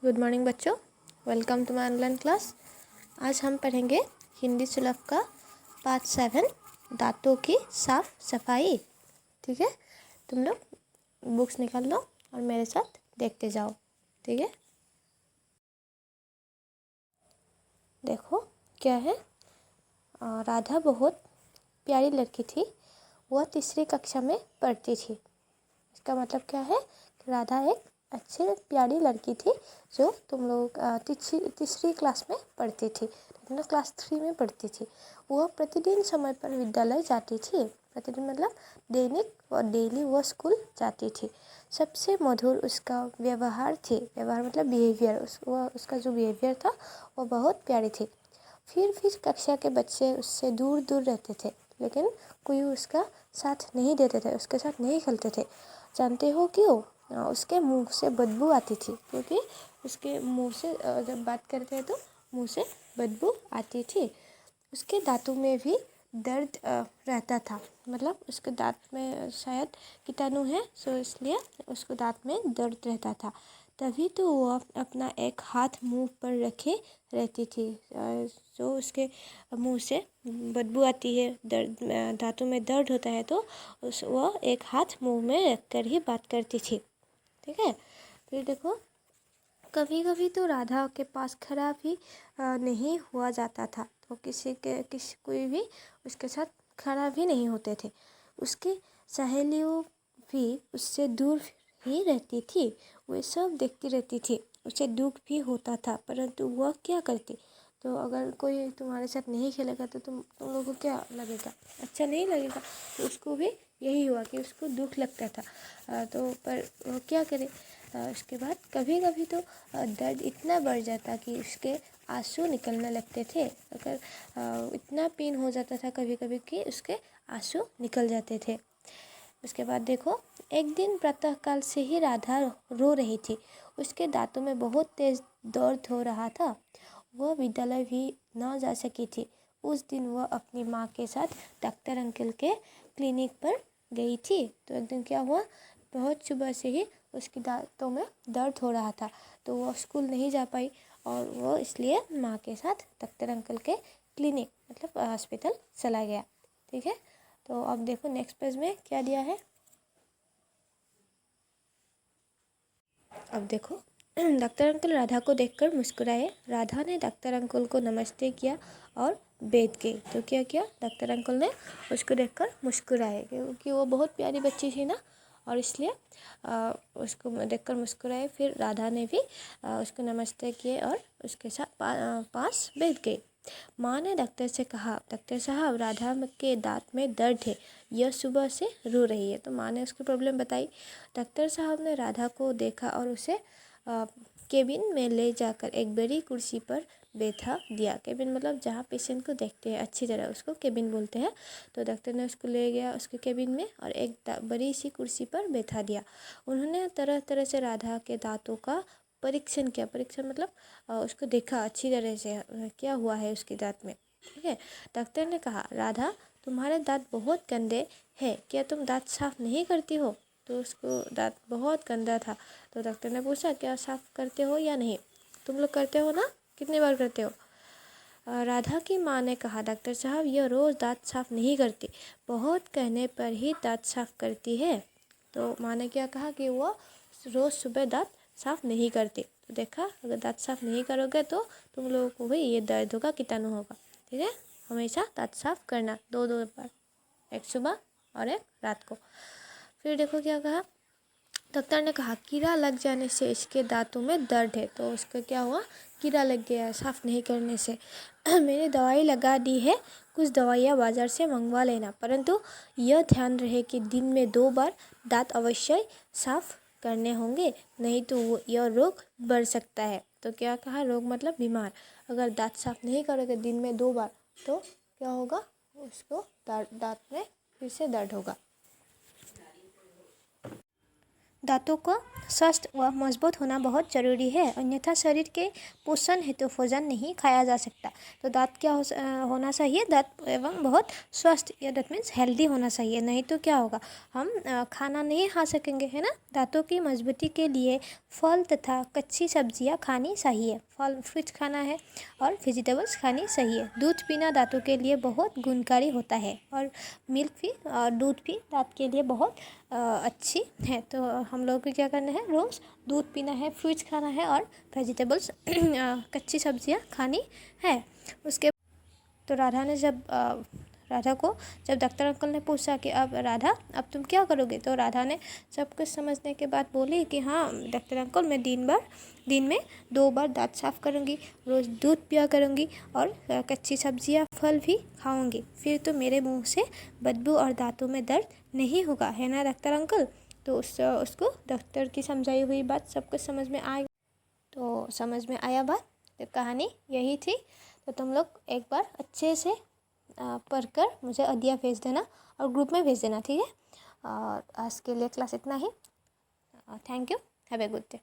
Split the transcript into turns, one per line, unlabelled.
Good morning बच्चों, welcome to my online class. आज हम पढ़ेंगे हिंदी सुलभ का पार्ट 7 दांतों की साफ सफाई। ठीक है, तुम लोग बुक्स निकाल लो और मेरे साथ देखते जाओ। ठीक है, देखो क्या है। राधा बहुत प्यारी लड़की थी। वह तीसरी कक्षा में पढ़ती थी। इसका मतलब क्या है कि राधा एक अच्छी प्यारी लड़की थी जो तुम लोग तीसरी क्लास में पढ़ती थी। तुम लोग क्लास 3 में पढ़ती थी। वह प्रतिदिन समय पर विद्यालय जाती थी। प्रतिदिन मतलब दैनिक और डेली वह स्कूल जाती थी। सबसे मधुर उसका व्यवहार थी। व्यवहार मतलब बिहेवियर। उसका जो बिहेवियर था वह बहुत प्यारी थी। फिर कक्षा के बच्चे उससे दूर दूर रहते थे, लेकिन कोई उसका साथ नहीं देते थे, उसके साथ नहीं खेलते थे। जानते हो क्यों? उसके मुंह से बदबू आती थी, क्योंकि उसके मुंह से जब बात करते हैं तो मुंह से बदबू आती थी। उसके दांतों में भी दर्द रहता था। मतलब उसके दांत में शायद कीटाणु है, सो इसलिए उसको दांत में दर्द रहता था। तभी तो वो अपना एक हाथ मुंह पर रखे रहती थी। जो उसके मुंह से बदबू आती है, दर्द दांतों में दर्द होता है, तो वह एक हाथ मुंह में रख कर ही बात करती थी। ठीक है, फिर देखो कभी कभी तो राधा के पास खड़ा भी नहीं हुआ जाता था, तो किसी कोई भी उसके साथ खड़ा भी नहीं होते थे। उसकी सहेलियों भी उससे दूर ही रहती थी। वे सब देखती रहती थी। उसे दुख भी होता था, परंतु वह क्या करती? तो अगर कोई तुम्हारे साथ नहीं खेलेगा तो तुम लोगों को क्या लगेगा? अच्छा नहीं लगेगा। तो उसको भी यही हुआ कि उसको दुख लगता था। तो पर वो क्या करे? उसके बाद कभी कभी तो दर्द इतना बढ़ जाता कि उसके आंसू निकलने लगते थे। अगर इतना पेन हो जाता था कभी कभी कि उसके आंसू निकल जाते थे। उसके बाद देखो, एक दिन प्रातःकाल से ही राधा रो रही थी। उसके दांतों में बहुत तेज दर्द हो रहा था। वह विद्यालय भी न जा सकी थी। उस दिन वह अपनी माँ के साथ डॉक्टर अंकल के क्लिनिक पर गई थी। तो एक दिन क्या हुआ, बहुत सुबह से ही उसकी दांतों में दर्द हो रहा था, तो वह स्कूल नहीं जा पाई और वो इसलिए माँ के साथ डॉक्टर अंकल के क्लिनिक मतलब हॉस्पिटल चला गया। ठीक है, तो अब देखो नेक्स्ट पेज में क्या दिया है। अब देखो डॉक्टर अंकल राधा को देखकर मुस्कुराए। राधा ने डॉक्टर अंकल को नमस्ते किया और बैठ गई। तो क्या किया, डॉक्टर अंकल ने उसको देखकर मुस्कुराए, क्योंकि वो बहुत प्यारी बच्ची थी ना, और इसलिए उसको देखकर मुस्कुराए। फिर राधा ने भी उसको नमस्ते किए और उसके साथ पास बैठ गई। माँ ने डॉक्टर से कहा, डॉक्टर साहब राधा के दांत में दर्द है, यह सुबह से रो रही है। तो माँ ने उसकी प्रॉब्लम बताई। डॉक्टर साहब ने राधा को देखा और उसे केबिन में ले जाकर एक बड़ी कुर्सी पर बैठा दिया। केबिन मतलब जहाँ पेशेंट को देखते हैं अच्छी तरह, उसको केबिन बोलते हैं। तो डॉक्टर ने उसको ले गया उसके केबिन में और एक बड़ी सी कुर्सी पर बैठा दिया। उन्होंने तरह तरह से राधा के दांतों का परीक्षण किया। परीक्षण मतलब उसको देखा अच्छी तरह से क्या हुआ है उसके दांत में। ठीक है, डॉक्टर ने कहा, राधा तुम्हारे दांत बहुत गंदे हैं, क्या तुम दांत साफ नहीं करती हो? तो उसको दांत बहुत गंदा था। तो डॉक्टर ने पूछा, क्या साफ करते हो या नहीं? तुम लोग करते हो ना, कितनी बार करते हो? राधा की माँ ने कहा, डॉक्टर साहब यह रोज़ दांत साफ नहीं करती, बहुत कहने पर ही दांत साफ करती है। तो माँ ने क्या कहा कि वो रोज़ सुबह दांत साफ नहीं करती। तो देखा, अगर दांत साफ नहीं करोगे तो तुम लोगों को भी ये दर्द होगा, कीटाणु होगा। ठीक है, हमेशा दांत साफ करना, दो बार, एक सुबह और एक रात को। फिर देखो क्या कहा, डॉक्टर ने कहा, कीड़ा लग जाने से इसके दांतों में दर्द है। तो उसका क्या हुआ, कीड़ा लग गया साफ़ नहीं करने से। मैंने दवाई लगा दी है, कुछ दवाइयाँ बाज़ार से मंगवा लेना, परंतु यह ध्यान रहे कि दिन में 2 बार दांत अवश्य साफ़ करने होंगे, नहीं तो यह रोग बढ़ सकता है। तो क्या कहा, रोग मतलब बीमार। अगर दांत साफ़ नहीं करोगे दिन में 2 बार तो क्या होगा, उसको दांत में फिर से दर्द होगा। दांतों को स्वस्थ व मजबूत होना बहुत ज़रूरी है, अन्यथा शरीर के पोषण हेतु भोजन नहीं खाया जा सकता। तो दांत क्या होना चाहिए, दांत एवं बहुत स्वस्थ, या दैट मीन्स हेल्दी होना चाहिए, नहीं तो क्या होगा, हम खाना नहीं खा सकेंगे, है ना। दांतों की मजबूती के लिए फल तथा कच्ची सब्जियां खानी चाहिए, फल फ्रूट्स खाना है और वेजिटेबल्स खानी चाहिए। दूध पीना दांतों के लिए बहुत गुणकारी होता है, और मिल्क भी, दूध भी दांत के लिए बहुत अच्छी है। तो हम लोग को क्या करना है, रोज़ दूध पीना है, फ्रूट्स खाना है और वेजिटेबल्स कच्ची सब्जियां खानी है। उसके तो राधा को जब डॉक्टर अंकल ने पूछा कि अब राधा अब तुम क्या करोगे, तो राधा ने सब कुछ समझने के बाद बोली कि हाँ डॉक्टर अंकल, मैं दिन में 2 बार दांत साफ़ करूँगी, रोज़ दूध पिया करूँगी और कच्ची सब्जियां फल भी खाऊँगी, फिर तो मेरे मुंह से बदबू और दांतों में दर्द नहीं होगा, है ना डॉक्टर अंकल। तो उसको डॉक्टर की समझाई हुई बात सब कुछ समझ में आ, तो समझ में आया बात। तो कहानी यही थी। तो तुम लोग एक बार अच्छे से पढ़कर मुझे ऑडियो भेज देना और ग्रुप में भेज देना, ठीक है। और आज के लिए क्लास इतना ही। Thank you, have a good day.